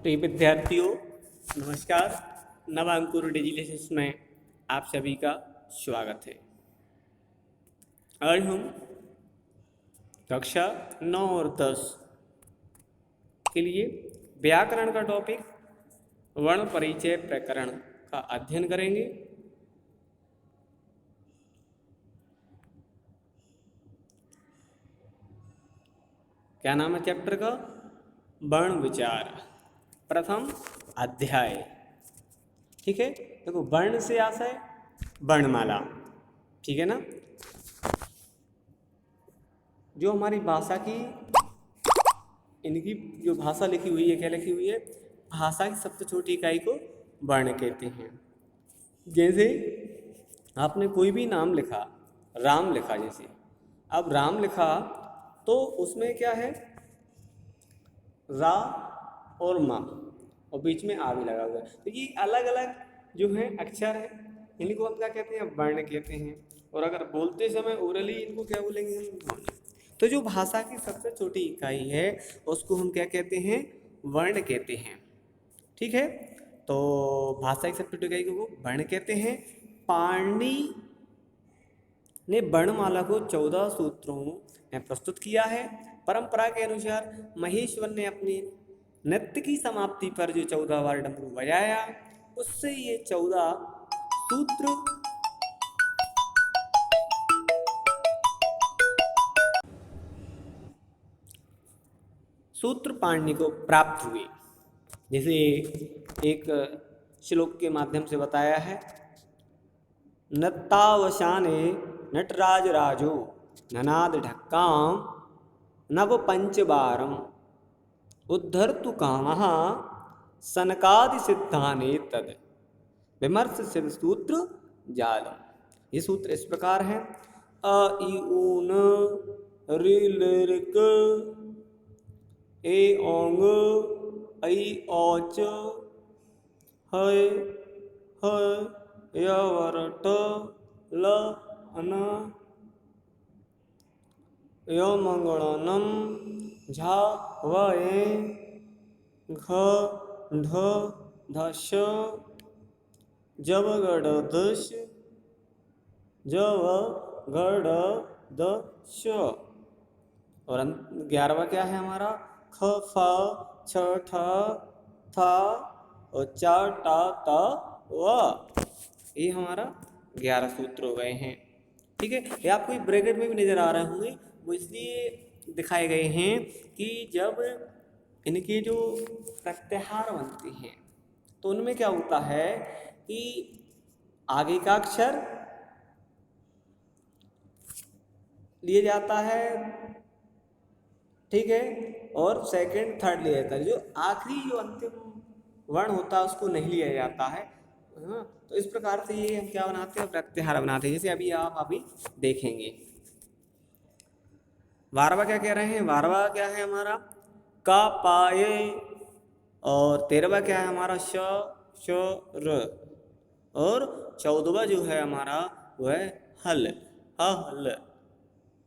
प्रिय विद्यार्थियों, नमस्कार। नवांकुर डिजिटल में आप सभी का स्वागत है। आज हम कक्षा 9 और 10 के लिए व्याकरण का टॉपिक वर्ण परिचय प्रकरण का अध्ययन करेंगे। क्या नाम है चैप्टर का? वर्ण विचार, प्रथम अध्याय। ठीक है, देखो वर्ण से आशय वर्णमाला, ठीक है ना। जो हमारी भाषा की इनकी जो भाषा लिखी हुई है, क्या लिखी हुई है? भाषा की सबसे छोटी इकाई को वर्ण कहते हैं। जैसे आपने कोई भी नाम लिखा, राम लिखा, जैसे अब राम लिखा तो उसमें क्या है? रा और मा, और बीच में आ भी लगा हुआ है। तो ये अलग अलग जो है अक्षर है, इनको हम क्या कहते हैं? वर्ण कहते हैं। और अगर बोलते समय ओरली इनको क्या बोलेंगे हम? ध्वनि। तो जो भाषा की सबसे छोटी इकाई है उसको हम क्या कहते हैं? वर्ण कहते हैं। ठीक है, तो भाषा की सबसे छोटी इकाई को वर्ण कहते हैं। पाणिनि ने वर्णमाला को 14 सूत्रों में प्रस्तुत किया है। परंपरा के अनुसार महेश्वर ने अपनी नृत्य की समाप्ति पर जो 14 बार डमरू बजाया, उससे ये 14 सूत्र पाणिनि को प्राप्त हुए। जैसे एक श्लोक के माध्यम से बताया है, नत्तावसाने नटराज राजो ननाद ढक्काम नव पंचबारम उद्धर्तु कामः सनकादि सिद्धाने तद विमर्श शिव सूत्र जालम। ये सूत्र इस प्रकार है: अ इ उ न रि ल ऋ क ए ओंग ऐ औ च है य वर ट ल न य मंगलनम झा व ए घ ढ धश जब गढ़ दश जव गढ़ दश। और 11वां क्या है हमारा? ख फ छ ठ थ और च ट त व। ये हमारा 11 सूत्र हो गए हैं। ठीक है, ये आपको एक ब्रैकेट में भी नजर आ रहे होंगे, वो इसलिए दिखाए गए हैं कि जब इनके जो प्रत्याहार बनते हैं तो उनमें क्या होता है कि आगे का अक्षर लिए जाता है, ठीक है, और सेकंड थर्ड लिया जाता है। जो आखिरी जो अंतिम वर्ण होता है उसको नहीं लिया जाता है। हाँ, तो इस प्रकार से ये हम क्या बनाते हैं? प्रत्याहार बनाते हैं। जैसे अभी आप अभी देखेंगे 12वां क्या कह रहे हैं? 12वां क्या है हमारा? का पाए। और 13वां क्या है हमारा? श श र। और 14वां जो है हमारा वो है हल, हल।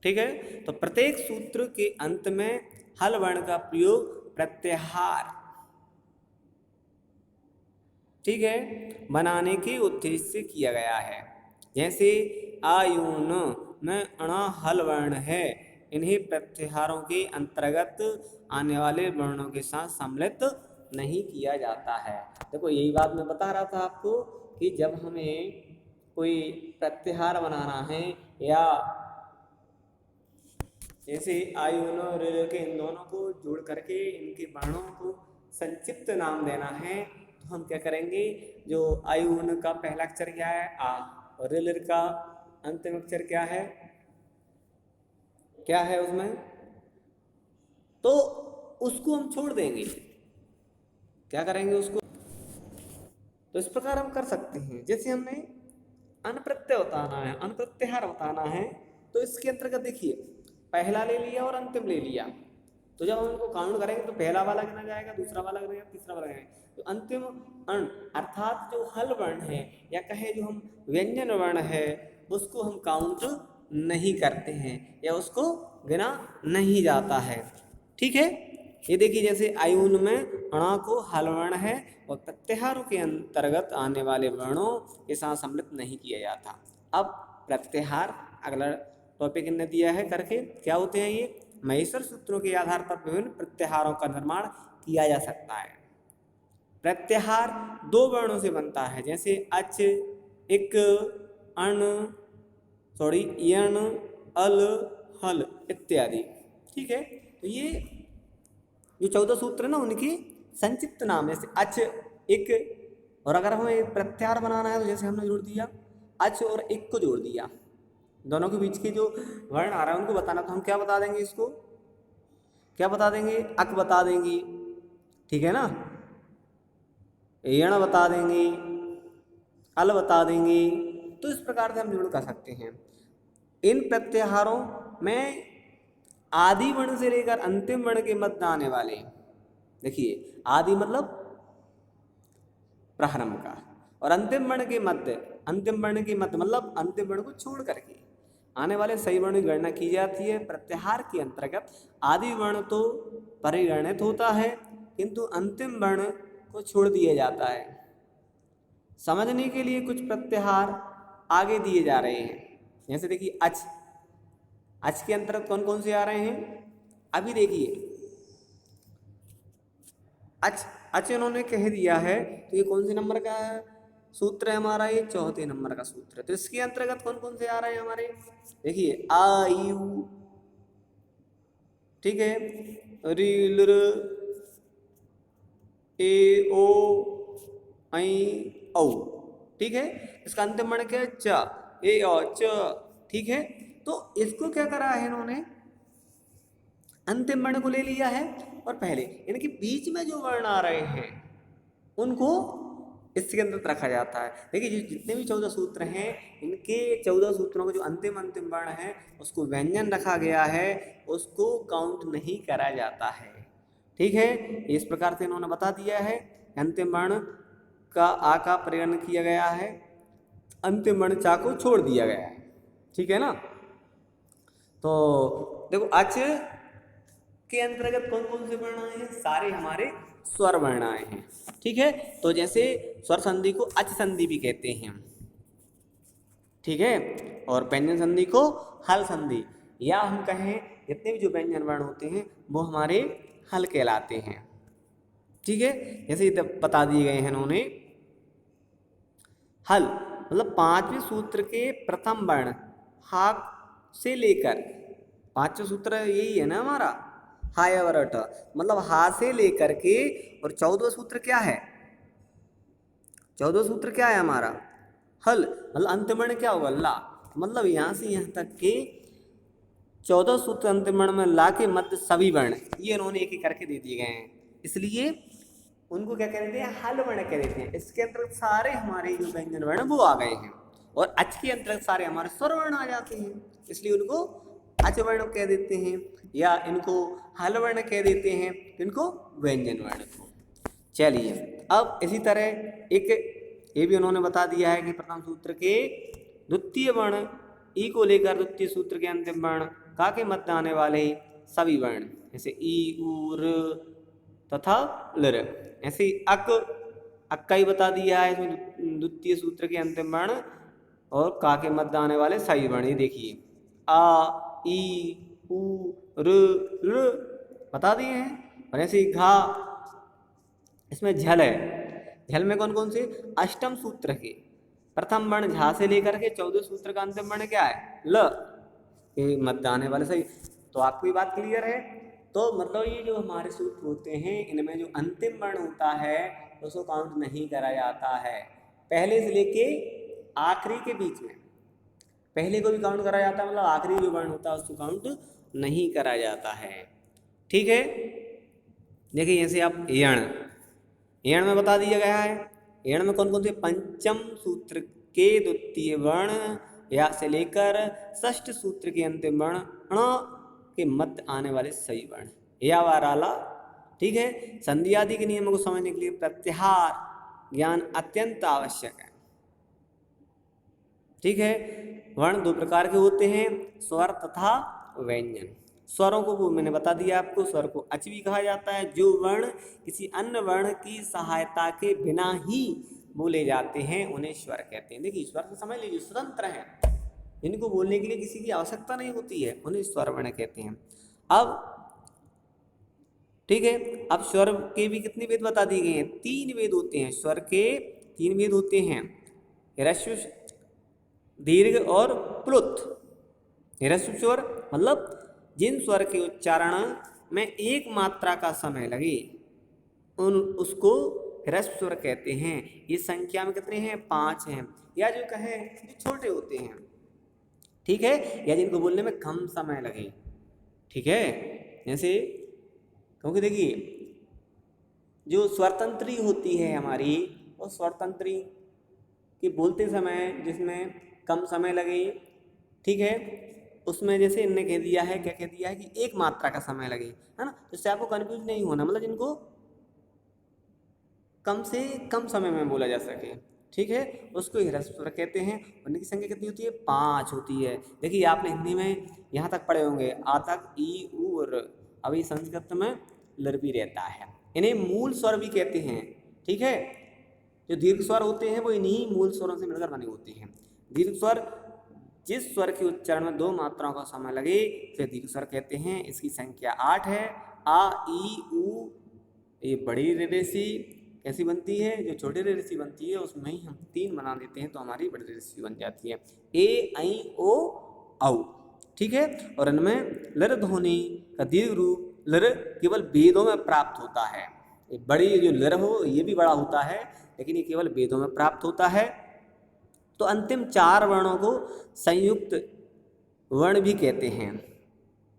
ठीक है, तो प्रत्येक सूत्र के अंत में हल वर्ण का प्रयोग प्रत्याहार, ठीक है, बनाने के उद्देश्य से किया गया है। जैसे आयुन में अणा हल वर्ण है, इन्हें प्रत्याहारों के अंतर्गत आने वाले वर्णों के साथ सम्मिलित नहीं किया जाता है। देखो यही बात मैं बता रहा था आपको कि जब हमें कोई प्रत्याहार बनाना है या जैसे आयुन और के इन दोनों को जोड़ करके इनके वर्णों को संक्षिप्त नाम देना है, तो हम क्या करेंगे? जो आयुन का पहला अक्षर क्या है? आ, और रिल का अंतिम अक्षर क्या है? क्या है उसमें? तो उसको हम छोड़ देंगे। क्या करेंगे उसको? तो इस प्रकार हम कर सकते हैं। जैसे हमें अनप्रत्यय बताना है, अनप्रत्याहार बताना है, तो इसके अंतर्गत देखिए पहला ले लिया और अंतिम ले लिया, तो जब हम उनको काउंट करेंगे तो पहला वाला गिना जाएगा, दूसरा वाला गिना जाएगा, तीसरा वाला गिना जाएगा। तो अंतिम अण अर्थात जो हल वर्ण है या कहे जो हम व्यंजन वर्ण है उसको हम काउंट नहीं करते हैं या उसको गिना नहीं जाता है। ठीक है, ये देखिए जैसे आयुन में ण को हल वर्ण है और प्रत्याहारों के अंतर्गत आने वाले वर्णों के साथ सम्मिलित नहीं किया जाता। अब प्रत्याहार अगला टॉपिक इन्होंने दिया है करके, क्या होते हैं ये? महेश्वर सूत्रों के आधार पर विभिन्न प्रत्याहारों का निर्माण किया जा सकता है। प्रत्याहार दो वर्णों से बनता है, जैसे अच, इक, अण, यण, अल, हल इत्यादि। ठीक है, तो ये जो 14 सूत्र है ना उनकी संक्षिप्त नाम है, जैसे अच, इक। और अगर हमें एक प्रत्याहार बनाना है तो जैसे हमने जोड़ दिया अच और इक को जोड़ दिया, दोनों के बीच के जो वर्ण आ रहा है उनको बताना, तो हम क्या बता देंगे? इसको क्या बता देंगे? अक बता देंगे, ठीक है ना, यण बता देंगे, अल बता देंगे। तो इस प्रकार से हम जोड़ कर सकते हैं। इन प्रत्याहारों में आदि वर्ण से लेकर अंतिम वर्ण के मध्य आने वाले, देखिए आदि मतलब प्रारंभ का, और अंतिम वर्ण के मध्य, अंतिम वर्ण के मध्य मतलब अंतिम वर्ण को छोड़ करके आने वाले सही वर्ण की गणना की जाती है। प्रत्याहार के अंतर्गत आदि वर्ण तो परिगणित होता है, किंतु अंतिम वर्ण को छोड़ दिया जाता है। समझने के लिए कुछ प्रत्याहार आगे दिए जा रहे हैं, जैसे देखिए अच, अच के अंतर्गत कौन कौन से आ रहे हैं? अभी देखिए अच, अच इन्होंने कह दिया है, तो ये कौन से नंबर का सूत्र है हमारा? ये चौथे नंबर का सूत्र है। तो इसके अंतर्गत कौन कौन से आ रहे हैं हमारे? देखिए आ, यू, ठीक है, री, लृ, ए, ओ, ऐ, औ, ठीक है। इसका अंतिम वर्ण क्या है? च, ए, औ, च, ठीक है। तो इसको क्या करा है इन्होंने? अंतिम वर्ण को ले लिया है और पहले इनके बीच में जो वर्ण आ रहे हैं उनको इसके अंदर रखा जाता है। देखिए जितने भी 14 सूत्र हैं, इनके 14 सूत्रों के जो अंतिम वर्ण है उसको व्यंजन रखा गया है, उसको काउंट नहीं करा जाता है। ठीक है, इस प्रकार से इन्होंने बता दिया है। अंतिम वर्ण का आ का परिगणन किया गया है, अंतिम वर्ण चा को छोड़ दिया गया है। ठीक है ना। तो देखो अच के अंतर्गत कौन कौन से वर्ण आए हैं? सारे हमारे स्वर वर्ण आए हैं। ठीक है, तो जैसे स्वर संधि को अच संधि भी कहते हैं, ठीक है, और व्यंजन संधि को हल संधि, या हम कहें जितने भी जो व्यंजन वर्ण होते हैं वो हमारे हल कहलाते हैं। ठीक है, जैसे बता दिए गए हैं इन्होंने, हल मतलब पांचवें सूत्र के प्रथम वर्ण हा से लेकर, पांचवें सूत्र यही है ना हमारा, हा या वरट, मतलब हा से लेकर के, और 14वां सूत्र क्या है? 14वां सूत्र क्या है हमारा? हल, मतलब अंतिम वर्ण क्या होगा? ला, मतलब यहां से यहां तक के 14 सूत्र अंतिम वर्ण में ला के मध्य सभी वर्ण ये इन्होंने एक एक करके दे दिए गए हैं, इसलिए उनको क्या कह देते हैं? हल वर्ण कह देते हैं। इसके अंतर्गत सारे हमारे जो व्यंजन वर्ण वो आ गए हैं, और अच के अंतर्गत सारे हमारे स्वर वर्ण आ जाते हैं, इसलिए उनको अच वर्ण कह देते हैं, या इनको हल वर्ण कह देते हैं, इनको व्यंजन वर्ण को। चलिए, अब इसी तरह एक ये भी उन्होंने बता दिया है कि प्रथम सूत्र के द्वितीय वर्ण ई को लेकर द्वितीय सूत्र के अंतिम वर्ण का के मध्य आने वाले सभी वर्ण, जैसे ई, उ, र तथा लृ, ऐसे ही अक्का ही बता दिया है इसमें द्वितीय सूत्र के अंतिम वर्ण और का के मध्य आने वाले सभी वर्ण। ये देखिए आ, ई, उ, र, लृ बता दिए हैं। और ऐसे ही घा, इसमें झल है, झल में कौन कौन से? अष्टम सूत्र के प्रथम वर्ण झा से लेकर के 14 सूत्र का अंतिम वर्ण क्या है? ल, ये मध्य आने वाले सही। तो आपको ये बात क्लियर है? तो मतलब ये जो हमारे सूत्र होते हैं इनमें जो अंतिम वर्ण होता है उसको काउंट नहीं करा जाता है, पहले से लेके आखिरी के बीच में। पहले को भी काउंट करा जाता है, मतलब आखिरी जो वर्ण होता है उसको काउंट नहीं करा जाता है। ठीक है, देखिए जैसे आप यण, यण में बता दिया गया है, यण में कौन कौन से? पंचम सूत्र के द्वितीय वर्ण या से लेकर षष्ठ सूत्र के अंतिम वर्ण ण के मध्य आने वाले सही वर्ण, या वाराला। ठीक है, संधि आदि के नियमों को समझने के लिए प्रत्याहार ज्ञान अत्यंत आवश्यक है। ठीक है, वर्ण दो प्रकार के होते हैं, स्वर तथा व्यंजन। स्वरों को वो मैंने बता दिया आपको, स्वर को अच भी कहा जाता है। जो वर्ण किसी अन्य वर्ण की सहायता के बिना ही बोले जाते हैं उन्हें स्वर कहते हैं। देखिए स्वर को समझ लीजिए, स्वतंत्र हैं, इनको बोलने के लिए किसी की आवश्यकता नहीं होती है, उन्हें स्वर वर्ण कहते हैं। अब ठीक है, अब स्वर के भी कितने वेद बता दिए गए हैं, 3 वेद होते हैं। स्वर के 3 वेद होते हैं, ह्रस्व, दीर्घ और प्लुत। ह्रस्व स्वर मतलब जिन स्वर के उच्चारण में एक मात्रा का समय लगे उसको ह्रस्व स्वर कहते हैं। ये संख्या में कितने हैं, 5 हैं। या जो कहें जो छोटे होते हैं, ठीक है, या जिनको बोलने में कम समय लगे, ठीक है। जैसे क्योंकि देखिए जो स्वरतंत्री होती है हमारी, वो स्वरतंत्री के बोलते समय जिसमें कम समय लगे, ठीक है, उसमें जैसे इनने कह दिया है, क्या कह दिया है कि एक मात्रा का समय लगे, है ना, जिससे आपको कंफ्यूज नहीं होना, मतलब जिनको कम से कम समय में बोला जा सके, ठीक है, उसको ह्रस्व स्वर कहते हैं। उनकी संख्या कितनी होती है, 5 होती है। देखिए आपने हिंदी में यहाँ तक पढ़े होंगे, आ तक, ई, उ और अभी संस्कृत में लर भी रहता है। इन्हें मूल स्वर भी कहते हैं, ठीक है। जो दीर्घ स्वर होते हैं वो इन्हीं मूल स्वरों से मिलकर बने होते हैं। दीर्घ स्वर जिस स्वर के उच्चारण में 2 मात्राओं का समय लगे उसे दीर्घ स्वर कहते हैं। इसकी संख्या 8 है। आ, ई, उ, ये बड़ी रेरेसी कैसी बनती है, जो छोटी रेरेसी बनती है उसमें ही हम 3 बना देते हैं तो हमारी बड़ी रेरेसी बन जाती है। ए, ऐ, ओ, औ, ठीक है। और इनमें लर ध्वनि का दीर्घ रूप लर केवल वेदों में प्राप्त होता है। बड़ी जो लर हो ये भी बड़ा होता है, लेकिन ये केवल वेदों में प्राप्त होता है। तो अंतिम 4 वर्णों को संयुक्त वर्ण भी कहते हैं,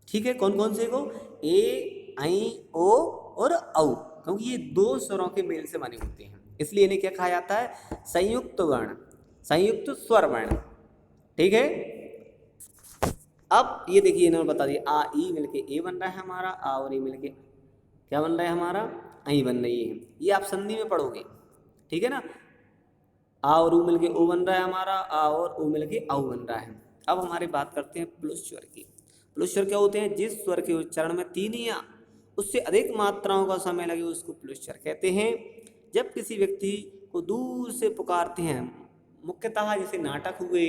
ठीक है। कौन कौन से को, ए, ऐ, ओ और औ, क्योंकि ये 2 स्वरों के मेल से बने होते हैं, इसलिए इन्हें क्या कहा जाता है, संयुक्त वर्ण, संयुक्त स्वर वर्ण, ठीक है। अब ये देखिए इन्होंने बता दिया, आ, ई मिलके ए बन रहा है हमारा, आ और ए मिलके क्या बन रहा है हमारा, ऐ बन रही है। ये आप संधि में पढ़ोगे, ठीक है ना। आ और ऊ मिलके ओ बन रहा है हमारा, आ और ऊ मिलके औ बन रहा है। अब हमारी बात करते हैं प्लुत स्वर की। प्लुत स्वर क्या होते हैं, जिस स्वर के उच्चारण में 3 या उससे अधिक मात्राओं का समय लगे उसको प्लुत स्वर कहते हैं। जब किसी व्यक्ति को दूर से पुकारते हैं, मुख्यतः जैसे नाटक हुए,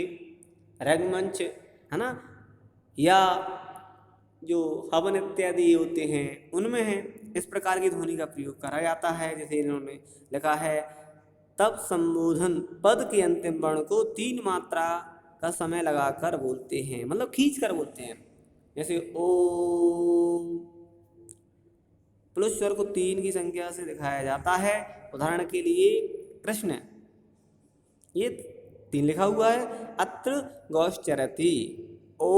रंगमंच, है ना, या जो हवन इत्यादि होते हैं उनमें है इस प्रकार की ध्वनि का प्रयोग करा जाता है। जैसे इन्होंने लिखा है, तब संबोधन पद के अंतिम वर्ण को 3 मात्रा का समय लगाकर बोलते हैं, मतलब खींच कर बोलते हैं। जैसे ओ, प्लुत स्वर को 3 की संख्या से दिखाया जाता है। उदाहरण के लिए कृष्ण, ये 3 लिखा हुआ है, अत्र गौश्चरति, ओ,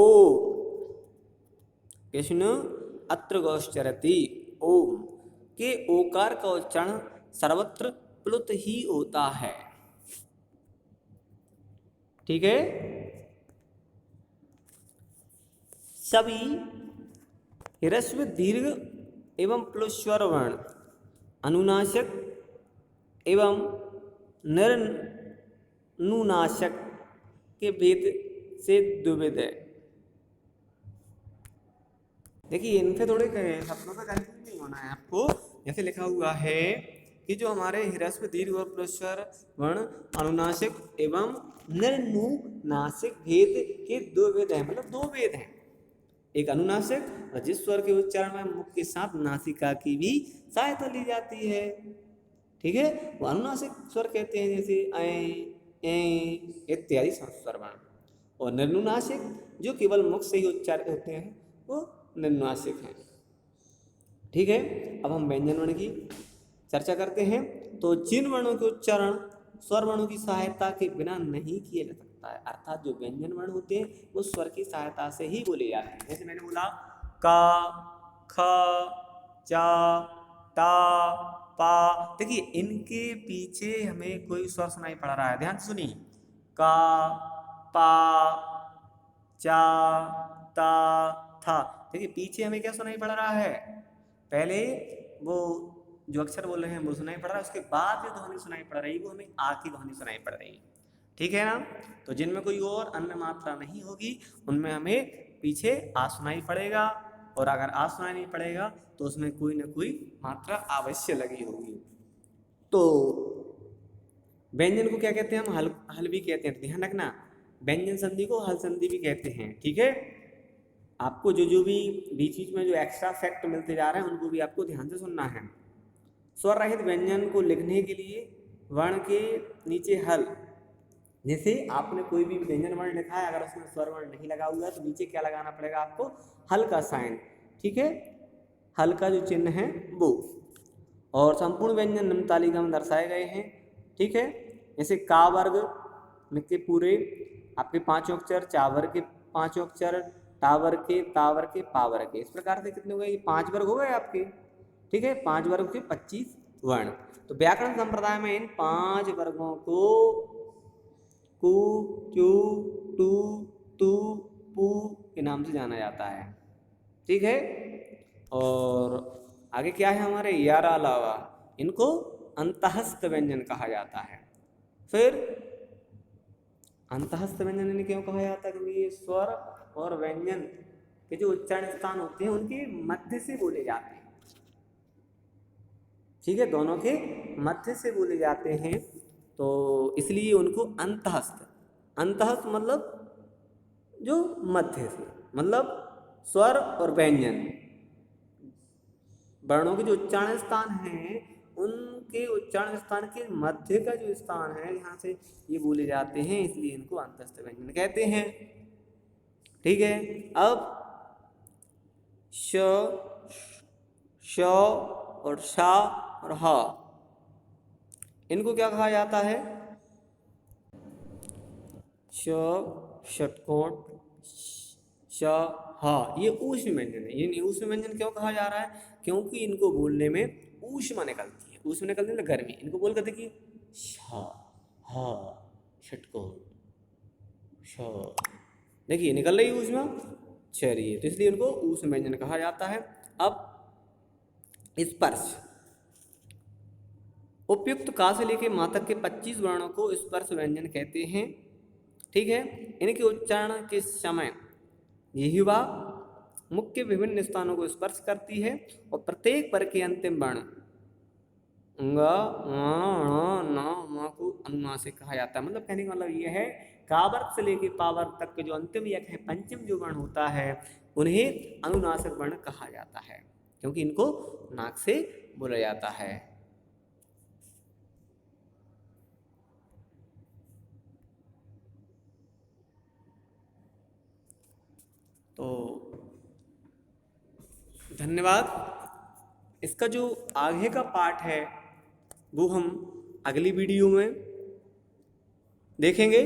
कृष्ण अत्र गौश्चरति, ओम के ओकार का उच्चारण सर्वत्र प्लुत ही होता है, ठीक है। सभी ह्रस्व, दीर्घ एवं प्लुत स्वर वर्ण अनुनासिक एवं निर्नुनासिक के भेद से द्विविध है। देखिए इनसे थोड़े शब्दों का कंफ्यूज नहीं होना है आपको। जैसे लिखा हुआ है कि जो हमारे ह्रस्व, दीर्घ और प्लुत स्वर वर्ण अनुनासिक एवं निर्नुनासिक भेद के 2 भेद हैं, मतलब 2 भेद हैं। एक अनुनासिक, और जिस स्वर के उच्चारण में मुख के साथ नासिका की भी सहायता ली जाती है, ठीक है, वो अनुनासिक स्वर कहते हैं, जैसे ऐ, इत्यादि स्वर वर्ण। और निर्नुनासिक जो केवल मुख से ही उच्चारित होते हैं वो निर्नुनासिक हैं, ठीक है। अब हम व्यंजन वर्ण की चर्चा करते हैं। तो जिन वर्णों के उच्चारण स्वर वर्णों की सहायता के बिना नहीं किया जा सकता है, अर्थात जो व्यंजन वर्ण होते हैं वो स्वर की सहायता से ही बोले जाते हैं। जैसे मैंने बोला का, ख, चा, ता, पा, देखिए इनके पीछे हमें कोई स्वर सुनाई पड़ रहा है, ध्यान से सुनिए, का, पा, चा, ता, था। देखिए पीछे हमें क्या सुनाई पड़ रहा है, पहले वो जो अक्षर बोल रहे हैं वो सुनाई पड़ रहा है, उसके बाद जो ध्वनि सुनाई पड़ रही है वो हमें आ की ध्वनि सुनाई पड़ रही है, ठीक है ना। तो जिनमें कोई और अन्य मात्रा नहीं होगी उनमें हमें पीछे आ सुनाई पड़ेगा, और अगर आ सुनाई नहीं पड़ेगा तो उसमें कोई ना कोई मात्रा अवश्य लगी होगी। तो व्यंजन को क्या कहते हैं हम? हल हल भी कहते हैं। ध्यान रखना, व्यंजन संधि को हल संधि भी कहते हैं। ठीक है, आपको जो भी बीच बीच में जो एक्स्ट्रा फैक्ट मिलते जा रहे हैं उनको भी आपको ध्यान से सुनना है। स्वर रहित व्यंजन को लिखने के लिए वर्ण के नीचे हल, जैसे आपने कोई भी व्यंजन वर्ण लिखा है, अगर उसमें स्वर वर्ण नहीं लगा हुआ है तो नीचे क्या लगाना पड़ेगा आपको? हल का साइन। ठीक है, हल का जो चिन्ह है वो। और संपूर्ण व्यंजन निम्न तालिका में दर्शाए गए हैं। ठीक है, जैसे का वर्ग में के पूरे आपके 5 अक्षर, चा वर्ग के 5 अक्षर, टा वर्ग के, ता वर्ग के, पा वर्ग के, इस प्रकार से कितने हो गए? ये 5 वर्ग हो गए आपके। ठीक है, 5 वर्ग के 25 वर्ण। तो व्याकरण संप्रदाय में इन 5 वर्गों को कु, क्यू, टू, तू, पू के नाम से जाना जाता है। ठीक है, और आगे क्या है हमारे? यार अलावा इनको अंतःस्थ व्यंजन कहा जाता है। फिर अंतःस्थ व्यंजन इन्हें क्यों कहा जाता है? क्योंकि ये स्वर और व्यंजन के जो उच्चारण स्थान होते हैं उनके मध्य से बोले जाते हैं। ठीक है, दोनों के मध्य से बोले जाते हैं, तो इसलिए उनको अंतःस्थ। अंतःस्थ मतलब जो मध्य से, मतलब स्वर और व्यंजन वर्णों के जो उच्चारण स्थान हैं उनके उच्चारण स्थान के मध्य का जो स्थान है यहाँ से ये बोले जाते हैं, इसलिए इनको अंतःस्थ व्यंजन कहते हैं। ठीक है, अब श, श और शा और हा, इनको क्या कहा जाता है? श, षटकोण, श, हा, ये ऊष्म व्यंजन है। ये ऊष्म व्यंजन क्यों कहा जा रहा है? क्योंकि इनको बोलने में ऊष्मा निकलती है। ऊष्मा निकलती है मतलब गर्मी। इनको बोल कर देखिए, शा, हा, षटकोण, श, देखिए निकल रही ऊष्मा। चलिए, तो इसलिए इनको ऊष्म व्यंजन कहा जाता है। अब स्पर्श, उपयुक्त का से लेके माँ तक के 25 वर्णों को स्पर्श व्यंजन कहते हैं। ठीक है, इनके उच्चारण के समय जिह्वा मुख्य विभिन्न स्थानों को स्पर्श करती है और प्रत्येक वर्ग के अंतिम वर्ण ङ, ण, न, म को अनुनासिक कहा जाता है। मतलब कहने का मतलब ये है, का वर्ग से लेके पा वर्ग तक के जो अंतिम यक है, पंचम जो वर्ण होता है, उन्हें अनुनासिक वर्ण कहा जाता है, क्योंकि इनको नाक से बोला जाता है। तो धन्यवाद। इसका जो आगे का पार्ट है वो हम अगली वीडियो में देखेंगे।